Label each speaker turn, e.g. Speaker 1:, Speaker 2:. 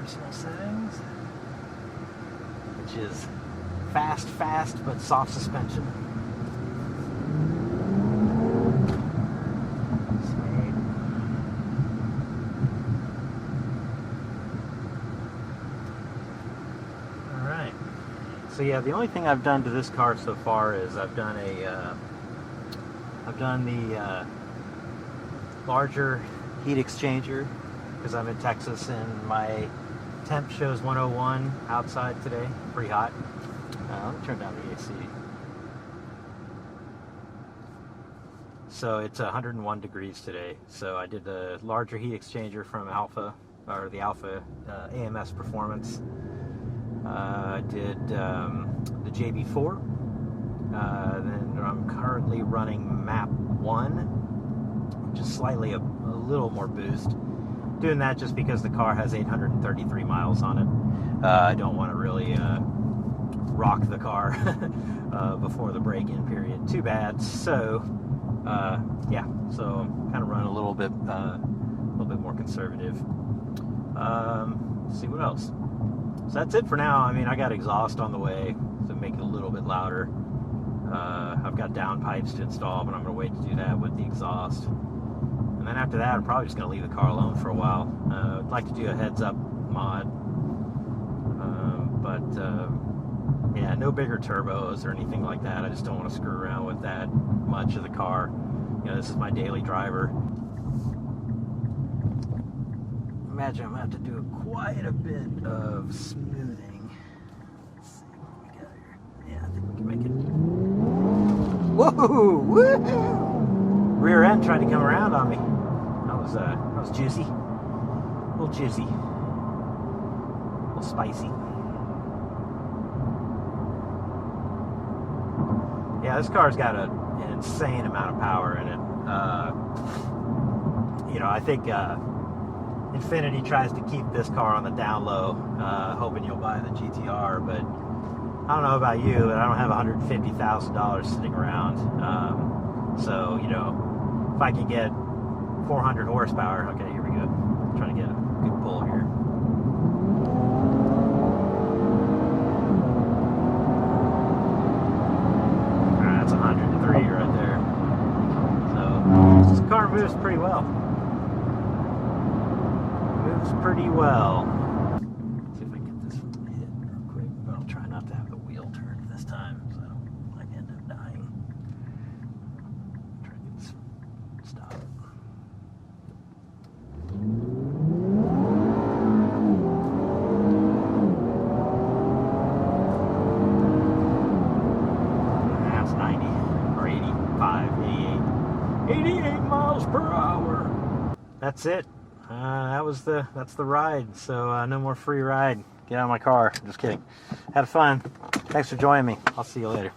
Speaker 1: personal settings, which is fast, but soft suspension. Alright. So yeah, the only thing I've done to this car so far is I've done the larger heat exchanger, because I'm in Texas and my temp shows 101 outside today. Pretty hot. Let me turn down the AC. So it's 101 degrees today. So I did the larger heat exchanger from Alpha, or the Alpha AMS Performance. I did the JB4. Then I'm currently running MAP 1, which is slightly a little more boost. Doing that just because the car has 833 miles on it. I don't want to really rock the car before the break-in period too bad. So yeah, so I'm kind of running a little bit more conservative. Let's see what else. So that's it for now. I mean, I got exhaust on the way to make it a little bit louder. I've got downpipes to install, but I'm going to wait to do that with the exhaust. And then after that, I'm probably just going to leave the car alone for a while. I'd like to do a heads-up mod. Yeah, no bigger turbos or anything like that. I just don't want to screw around with that much of the car. You know, this is my daily driver. Imagine I'm going to have to do quite a bit of smoothing. Let's see what we got here. Yeah, I think we can make it. Whoa! Woo-hoo! Rear end tried to come around on me. That was juicy. A little juicy. A little spicy. Yeah, this car's got an insane amount of power in it. You know, I think Infiniti tries to keep this car on the down low, hoping you'll buy the GTR, but I don't know about you, but I don't have $150,000 sitting around. So, you know, if I can get 400 horsepower, okay, here we go. I'm trying to get a good pull here. That's 103 right there. So, this car moves pretty well. Moves pretty well. Let's see if I can get this hit real quick, but I'll try not to have the wheel turned this time, so I don't end up dying. Try to get this stop. That's 90 or 85, 88 miles per hour. That's it. That's the ride. So no more free ride. Get out of my car. Just kidding. Had fun. Thanks for joining me. I'll see you later.